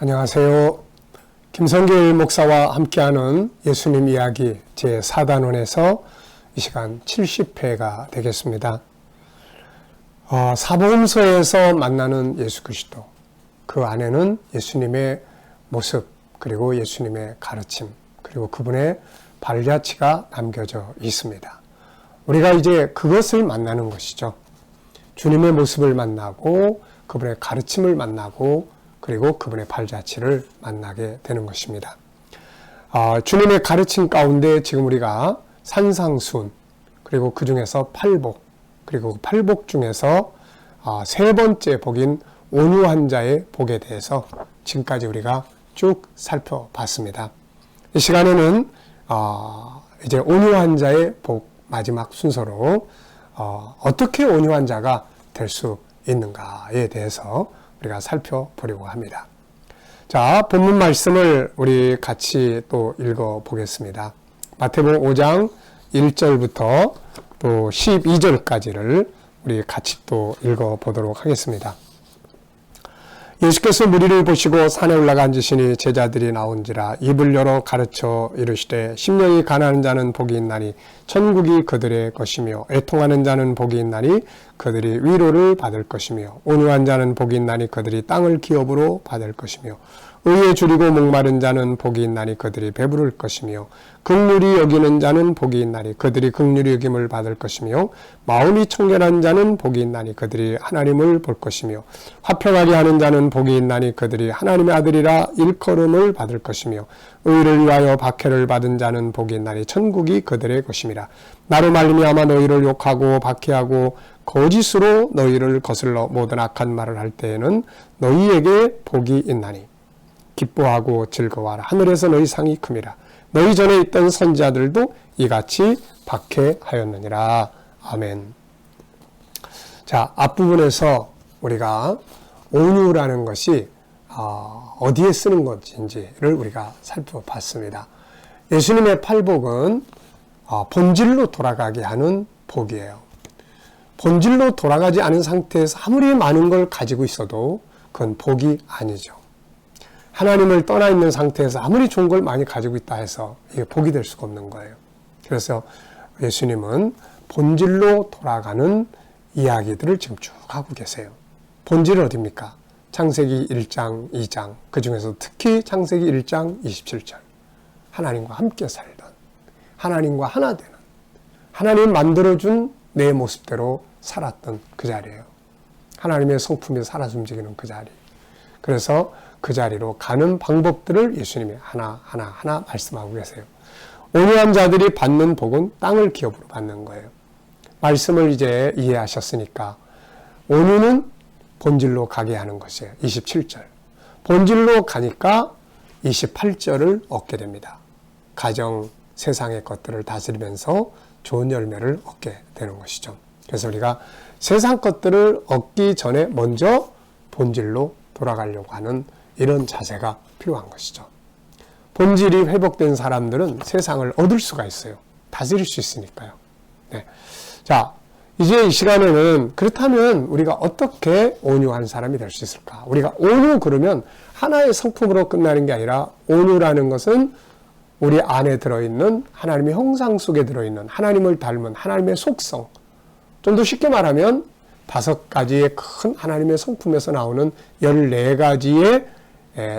안녕하세요. 김성길 목사와 함께하는 예수님 이야기 제4단원에서 이 시간 70회가 되겠습니다. 사복음서에서 만나는 예수 그리스도, 그 안에는 예수님의 모습, 그리고 예수님의 가르침, 그리고 그분의 발자취가 남겨져 있습니다. 우리가 이제 그것을 만나는 것이죠. 주님의 모습을 만나고 그분의 가르침을 만나고 그리고 그분의 발자취를 만나게 되는 것입니다. 주님의 가르침 가운데 지금 우리가 산상수훈, 그리고 그 중에서 팔복, 그리고 팔복 중에서 세 번째 복인 온유한 자의 복에 대해서 지금까지 우리가 쭉 살펴봤습니다. 이 시간에는 이제 온유한 자의 복 마지막 순서로 어떻게 온유한 자가 될 수 있는가에 대해서 우리가 살펴보려고 합니다. 자, 본문 말씀을 우리 같이 또 읽어보겠습니다. 마태복음 5장 1절부터 또 12절까지를 우리 같이 또 읽어보도록 하겠습니다. 예수께서 무리를 보시고 산에 올라가 앉으시니 제자들이 나온지라 입을 열어 가르쳐 이르시되 심령이 가난한 자는 복이 있나니 천국이 그들의 것이며 애통하는 자는 복이 있나니 그들이 위로를 받을 것이며 온유한 자는 복이 있나니 그들이 땅을 기업으로 받을 것이며 의에 줄이고 목마른 자는 복이 있나니 그들이 배부를 것이며 긍휼히 여기는 자는 복이 있나니 그들이 긍휼히 여김을 받을 것이며 마음이 청결한 자는 복이 있나니 그들이 하나님을 볼 것이며 화평하게 하는 자는 복이 있나니 그들이 하나님의 아들이라 일컬음을 받을 것이며 의를 위하여 박해를 받은 자는 복이 있나니 천국이 그들의 것임이라. 나로 말미암아 너희를 욕하고 박해하고 거짓으로 너희를 거슬러 모든 악한 말을 할 때에는 너희에게 복이 있나니 기뻐하고 즐거워하라. 하늘에서 너희 상이 큼이라. 너희 전에 있던 선지자들도 이같이 박해하였느니라. 아멘. 자, 앞부분에서 우리가 온유라는 것이 어디에 쓰는 것인지를 우리가 살펴봤습니다. 예수님의 팔복은 본질로 돌아가게 하는 복이에요. 본질로 돌아가지 않은 상태에서 아무리 많은 걸 가지고 있어도 그건 복이 아니죠. 하나님을 떠나 있는 상태에서 아무리 좋은 걸 많이 가지고 있다 해서 이게 복이 될 수가 없는 거예요. 그래서 예수님은 본질로 돌아가는 이야기들을 지금 쭉 하고 계세요. 본질은 어디입니까? 창세기 1장, 2장, 그 중에서 특히 창세기 1장 27절. 하나님과 함께 살던, 하나님과 하나 되는, 하나님 만들어준 내 모습대로 살았던 그 자리예요. 하나님의 성품이 살아서 움직이는 그 자리. 그래서 그 자리로 가는 방법들을 예수님이 하나 말씀하고 계세요. 온유한 자들이 받는 복은 땅을 기업으로 받는 거예요. 말씀을 이제 이해하셨으니까 온유는 본질로 가게 하는 것이에요. 27절. 본질로 가니까 28절을 얻게 됩니다. 가정, 세상의 것들을 다스리면서 좋은 열매를 얻게 되는 것이죠. 그래서 우리가 세상 것들을 얻기 전에 먼저 본질로 돌아가려고 하는 이런 자세가 필요한 것이죠. 본질이 회복된 사람들은 세상을 얻을 수가 있어요. 다스릴 수 있으니까요. 네. 자, 이제 이 시간에는 그렇다면 우리가 어떻게 온유한 사람이 될 수 있을까? 우리가 온유 그러면 하나의 성품으로 끝나는 게 아니라 온유라는 것은 우리 안에 들어있는 하나님의 형상 속에 들어있는 하나님을 닮은 하나님의 속성. 좀 더 쉽게 말하면 5가지의 큰 하나님의 성품에서 나오는 14가지의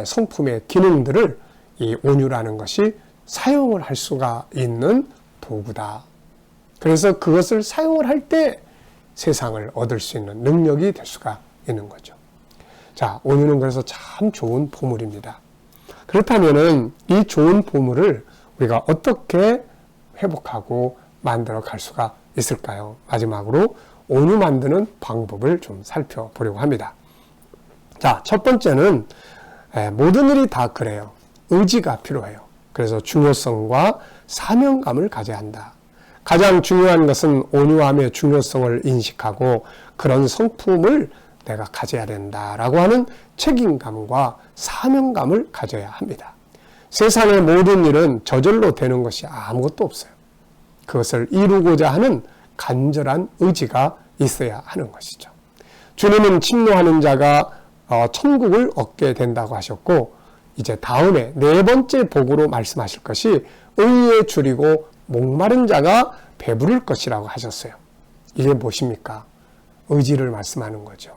성품의 기능들을 이 온유라는 것이 사용을 할 수가 있는 도구다. 그래서 그것을 사용을 할 때 세상을 얻을 수 있는 능력이 될 수가 있는 거죠. 자, 온유는 그래서 참 좋은 보물입니다. 그렇다면은 이 좋은 보물을 우리가 어떻게 회복하고 만들어 갈 수가 있을까요? 마지막으로 온유 만드는 방법을 좀 살펴보려고 합니다. 자, 첫 번째는 모든 일이 다 그래요. 의지가 필요해요. 그래서 중요성과 사명감을 가져야 한다. 가장 중요한 것은 온유함의 중요성을 인식하고 그런 성품을 내가 가져야 된다라고 하는 책임감과 사명감을 가져야 합니다. 세상의 모든 일은 저절로 되는 것이 아무것도 없어요. 그것을 이루고자 하는 간절한 의지가 있어야 하는 것이죠. 주님은 침노하는 자가 천국을 얻게 된다고 하셨고, 이제 다음에 네 번째 복으로 말씀하실 것이 의에 줄이고 목마른 자가 배부를 것이라고 하셨어요. 이게 무엇입니까? 의지를 말씀하는 거죠.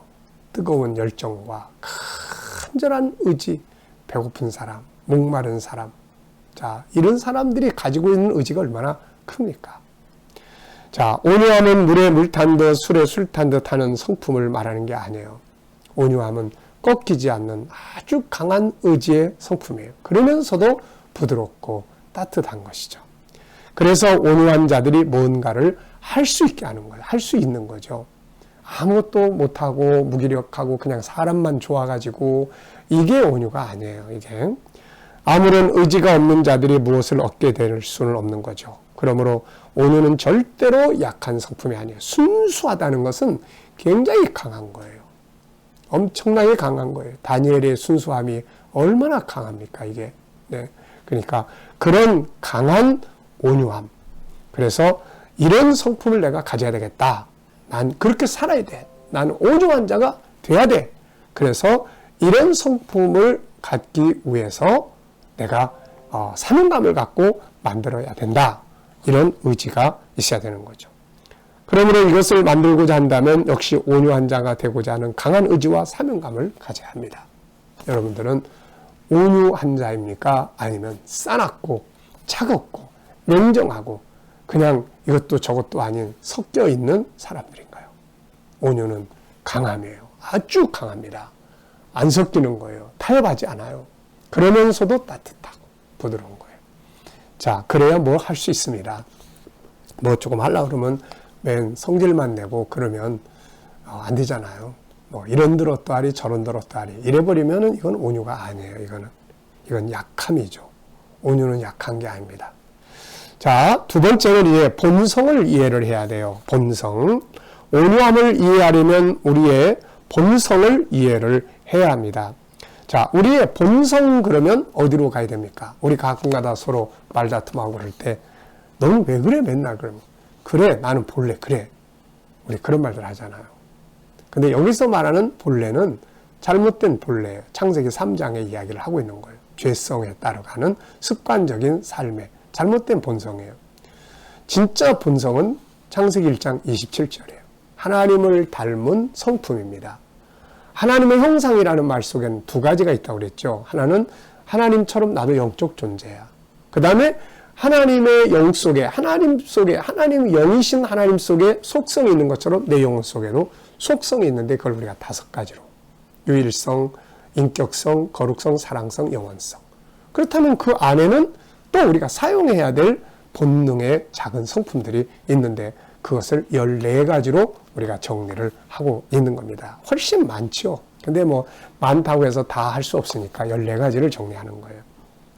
뜨거운 열정과 간절한 의지, 배고픈 사람, 목마른 사람. 자, 이런 사람들이 가지고 있는 의지가 얼마나 큽니까? 자, 온유함은 물에 물 탄 듯 술에 술 탄 듯 하는 성품을 말하는 게 아니에요. 온유함은 꺾이지 않는 아주 강한 의지의 성품이에요. 그러면서도 부드럽고 따뜻한 것이죠. 그래서 온유한 자들이 뭔가를 할 수 있게 하는 거예요. 할 수 있는 거죠. 아무것도 못하고 무기력하고 그냥 사람만 좋아가지고 이게 온유가 아니에요. 이게 아무런 의지가 없는 자들이 무엇을 얻게 될 수는 없는 거죠. 그러므로 온유는 절대로 약한 성품이 아니에요. 순수하다는 것은 굉장히 강한 거예요. 엄청나게 강한 거예요. 다니엘의 순수함이 얼마나 강합니까, 이게. 네. 그러니까 그런 강한 온유함. 그래서 이런 성품을 내가 가져야 되겠다. 난 그렇게 살아야 돼. 난 온유한 자가 돼야 돼. 그래서 이런 성품을 갖기 위해서 내가 사명감을 갖고 만들어야 된다. 이런 의지가 있어야 되는 거죠. 그러므로 이것을 만들고자 한다면 역시 온유한 자가 되고자 하는 강한 의지와 사명감을 가져야 합니다. 여러분들은 온유한 자입니까? 아니면 싸납고 차갑고 냉정하고 그냥 이것도 저것도 아닌 섞여 있는 사람들인가요? 온유는 강함이에요. 아주 강합니다. 안 섞이는 거예요. 타협하지 않아요. 그러면서도 따뜻하고 부드러운 거예요. 자, 그래야 뭐 할 수 있습니다. 뭐 조금 하려고 그러면 맨 성질만 내고 그러면 안 되잖아요. 뭐 이런 들었다리 저런 들었다리 이래버리면은 이건 온유가 아니에요. 이건 약함이죠. 온유는 약한 게 아닙니다. 자, 두 번째는 이제 본성을 이해를 해야 돼요. 본성. 온유함을 이해하려면 우리의 본성을 이해를 해야 합니다. 자, 우리의 본성 그러면 어디로 가야 됩니까? 우리 가끔가다 서로 말다툼하고 그럴 때 너는 왜 그래 맨날 그러면 그래 나는 본래 그래 우리 그런 말들 하잖아요. 근데 여기서 말하는 본래는 잘못된 본래예요. 창세기 3장의 이야기를 하고 있는 거예요. 죄성에 따라가는 습관적인 삶의 잘못된 본성이에요. 진짜 본성은 창세기 1장 27절이에요. 하나님을 닮은 성품입니다. 하나님의 형상이라는 말 속에는 두 가지가 있다고 그랬죠. 하나는 하나님처럼 나도 영적 존재야. 그 다음에 하나님의 영 속에, 하나님 영이신 하나님 속에 속성이 있는 것처럼 내 영혼 속에도 속성이 있는데 그걸 우리가 다섯 가지로. 유일성, 인격성, 거룩성, 사랑성, 영원성. 그렇다면 그 안에는 또 우리가 사용해야 될 본능의 작은 성품들이 있는데 그것을 14가지로 우리가 정리를 하고 있는 겁니다. 훨씬 많죠. 근데 뭐 많다고 해서 다 할 수 없으니까 14가지를 정리하는 거예요.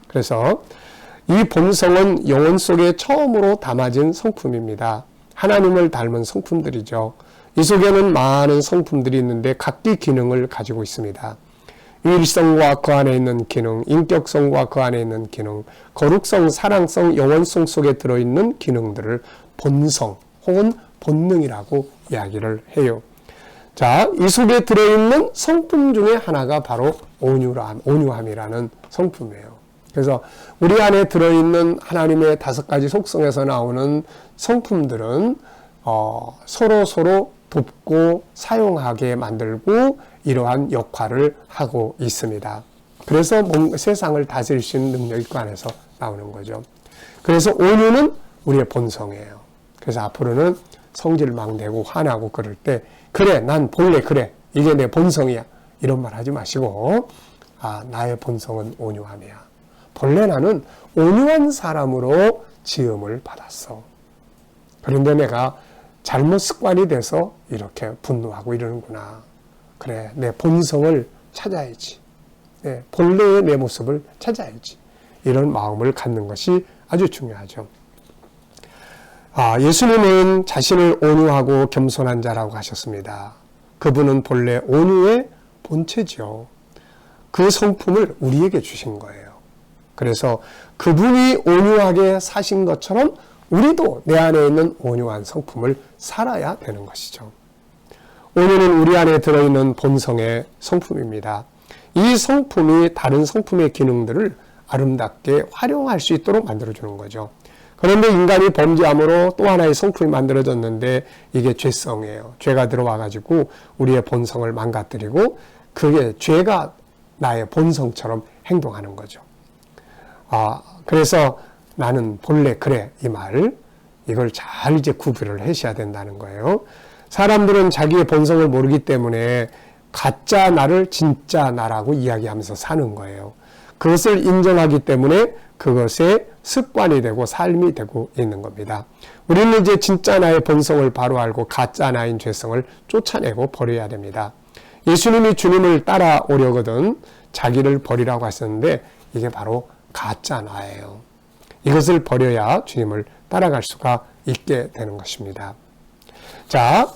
그래서 이 본성은 영혼 속에 처음으로 담아진 성품입니다. 하나님을 닮은 성품들이죠. 이 속에는 많은 성품들이 있는데 각기 기능을 가지고 있습니다. 유일성과 그 안에 있는 기능, 인격성과 그 안에 있는 기능, 거룩성, 사랑성, 영원성 속에 들어있는 기능들을 본성 혹은 본능이라고 이야기를 해요. 자, 이 속에 들어있는 성품 중에 하나가 바로 온유함이라는 성품이에요. 그래서 우리 안에 들어있는 하나님의 5가지 속성에서 나오는 성품들은 서로 돕고 사용하게 만들고 이러한 역할을 하고 있습니다. 그래서 세상을 다스릴 수 있는 능력이 그 안에서 나오는 거죠. 그래서 온유는 우리의 본성이에요. 그래서 앞으로는 성질 막 내고 화나고 그럴 때 그래 난 본래 그래 이게 내 본성이야 이런 말 하지 마시고 나의 본성은 온유함이야. 본래 나는 온유한 사람으로 지음을 받았어. 그런데 내가 잘못 습관이 돼서 이렇게 분노하고 이러는구나. 그래, 내 본성을 찾아야지. 네, 본래의 내 모습을 찾아야지. 이런 마음을 갖는 것이 아주 중요하죠. 예수님은 자신을 온유하고 겸손한 자라고 하셨습니다. 그분은 본래 온유의 본체죠. 그 성품을 우리에게 주신 거예요. 그래서 그분이 온유하게 사신 것처럼 우리도 내 안에 있는 온유한 성품을 살아야 되는 것이죠. 온유는 우리 안에 들어있는 본성의 성품입니다. 이 성품이 다른 성품의 기능들을 아름답게 활용할 수 있도록 만들어주는 거죠. 그런데 인간이 범죄함으로 또 하나의 성품이 만들어졌는데 이게 죄성이에요. 죄가 들어와가지고 우리의 본성을 망가뜨리고 그게 죄가 나의 본성처럼 행동하는 거죠. 그래서 나는 본래 그래 이 말 이걸 잘 이제 구별을 하셔야 된다는 거예요. 사람들은 자기의 본성을 모르기 때문에 가짜 나를 진짜 나라고 이야기하면서 사는 거예요. 그것을 인정하기 때문에 그것의 습관이 되고 삶이 되고 있는 겁니다. 우리는 이제 진짜 나의 본성을 바로 알고 가짜 나인 죄성을 쫓아내고 버려야 됩니다. 예수님이 주님을 따라오려거든 자기를 버리라고 하셨는데 이게 바로 가짜 나예요. 이것을 버려야 주님을 따라갈 수가 있게 되는 것입니다. 자,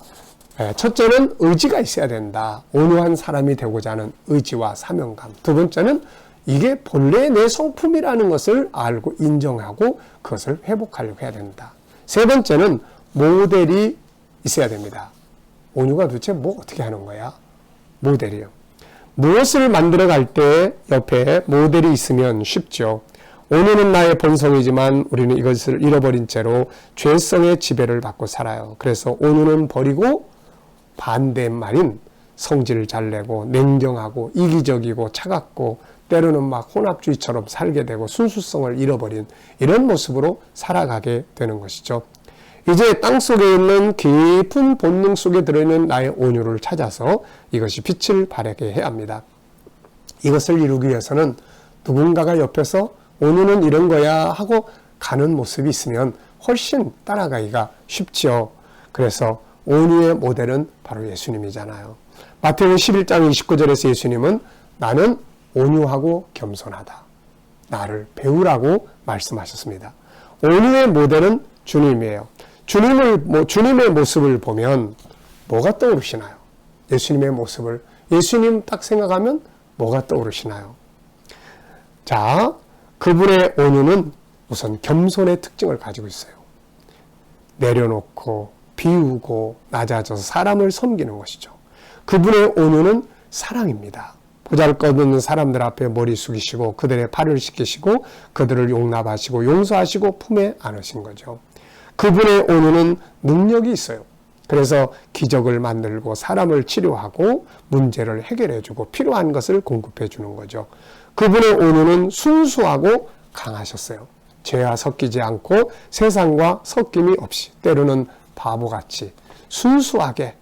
첫째는 의지가 있어야 된다. 온유한 사람이 되고자 하는 의지와 사명감. 두 번째는 이게 본래 내 성품이라는 것을 알고 인정하고 그것을 회복하려고 해야 된다. 세 번째는 모델이 있어야 됩니다. 온유가 도대체 뭐 어떻게 하는 거야? 모델이요. 무엇을 만들어 갈 때 옆에 모델이 있으면 쉽죠. 온유는 나의 본성이지만 우리는 이것을 잃어버린 채로 죄성의 지배를 받고 살아요. 그래서 온유는 버리고 반대말인 성질을 잘 내고 냉정하고 이기적이고 차갑고 때로는 막 혼합주의처럼 살게 되고 순수성을 잃어버린 이런 모습으로 살아가게 되는 것이죠. 이제 땅속에 있는 깊은 본능 속에 들어있는 나의 온유를 찾아서 이것이 빛을 발하게 해야 합니다. 이것을 이루기 위해서는 누군가가 옆에서 온유는 이런 거야 하고 가는 모습이 있으면 훨씬 따라가기가 쉽지요. 그래서 온유의 모델은 바로 예수님이잖아요. 마태복음 11장 29절에서 예수님은 나는 온유하고 겸손하다. 나를 배우라고 말씀하셨습니다. 온유의 모델은 주님이에요. 주님의 모습을 보면 뭐가 떠오르시나요? 예수님의 모습을 예수님 딱 생각하면 뭐가 떠오르시나요? 자, 그분의 온유는 우선 겸손의 특징을 가지고 있어요. 내려놓고 비우고 낮아져서 사람을 섬기는 것이죠. 그분의 온유는 사랑입니다. 보잘것없는 사람들 앞에 머리 숙이시고 그들의 팔을 씻기시고 그들을 용납하시고 용서하시고 품에 안으신 거죠. 그분의 온유는 능력이 있어요. 그래서 기적을 만들고 사람을 치료하고 문제를 해결해주고 필요한 것을 공급해주는 거죠. 그분의 온유는 순수하고 강하셨어요. 죄와 섞이지 않고 세상과 섞임이 없이 때로는 바보같이 순수하게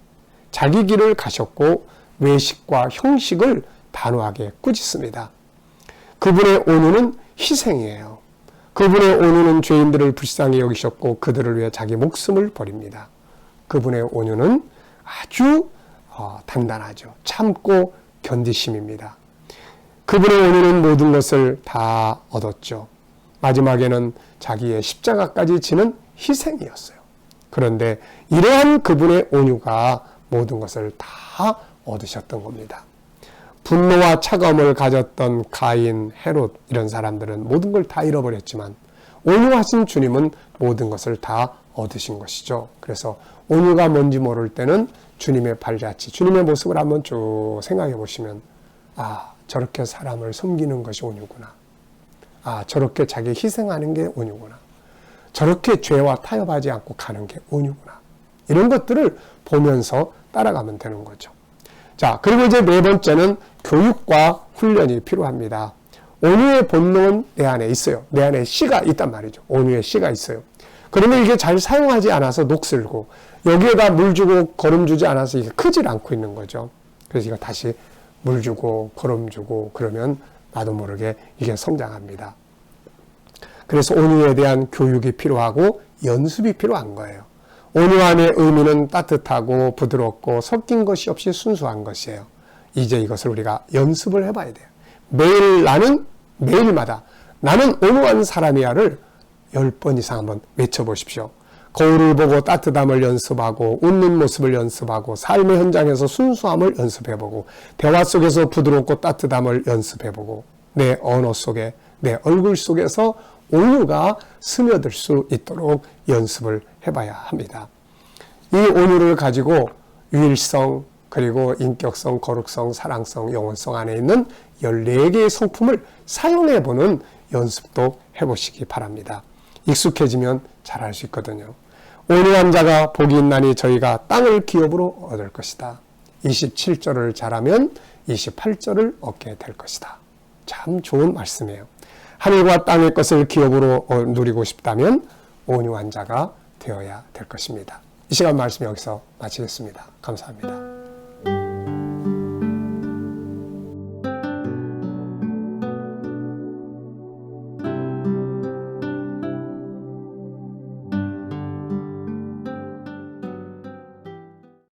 자기 길을 가셨고 외식과 형식을 단호하게 꾸짖습니다. 그분의 온유는 희생이에요. 그분의 온유는 죄인들을 불쌍히 여기셨고 그들을 위해 자기 목숨을 버립니다. 그분의 온유는 아주 단단하죠. 참고 견디심입니다. 그분의 온유는 모든 것을 다 얻었죠. 마지막에는 자기의 십자가까지 지는 희생이었어요. 그런데 이러한 그분의 온유가 모든 것을 다 얻으셨던 겁니다. 분노와 차가움을 가졌던 가인, 헤롯 이런 사람들은 모든 걸 다 잃어버렸지만 온유하신 주님은 모든 것을 다 얻으신 것이죠. 그래서 온유가 뭔지 모를 때는 주님의 발자취, 주님의 모습을 한번 쭉 생각해 보시면 저렇게 사람을 섬기는 것이 온유구나. 저렇게 자기 희생하는 게 온유구나. 저렇게 죄와 타협하지 않고 가는 게 온유구나. 이런 것들을 보면서 따라가면 되는 거죠. 자, 그리고 이제 네 번째는 교육과 훈련이 필요합니다. 온유의 본능은 내 안에 있어요. 내 안에 씨가 있단 말이죠. 온유의 씨가 있어요. 그러면 이게 잘 사용하지 않아서 녹슬고 여기에다 물 주고 거름 주지 않아서 이게 크질 않고 있는 거죠. 그래서 이거 다시 물 주고 거름 주고 그러면 나도 모르게 이게 성장합니다. 그래서 온유에 대한 교육이 필요하고 연습이 필요한 거예요. 온유함의 의미는 따뜻하고 부드럽고 섞인 것이 없이 순수한 것이에요. 이제 이것을 우리가 연습을 해봐야 돼요. 매일마다 나는 온유한 사람이야를 10번 이상 한번 외쳐보십시오. 거울을 보고 따뜻함을 연습하고 웃는 모습을 연습하고 삶의 현장에서 순수함을 연습해보고 대화 속에서 부드럽고 따뜻함을 연습해보고 내 언어 속에 내 얼굴 속에서 온유가 스며들 수 있도록 연습을 해봐야 합니다. 이 온유를 가지고 유일성, 그리고 인격성, 거룩성, 사랑성, 영혼성 안에 있는 14개의 성품을 사용해보는 연습도 해보시기 바랍니다. 익숙해지면 잘할 수 있거든요. 온유한 자가 복이 있나니 저희가 땅을 기업으로 얻을 것이다. 27절을 잘하면 28절을 얻게 될 것이다. 참 좋은 말씀이에요. 하늘과 땅의 것을 기업으로 누리고 싶다면 온유한 자가 되어야 될 것입니다. 이 시간 말씀 여기서 마치겠습니다. 감사합니다.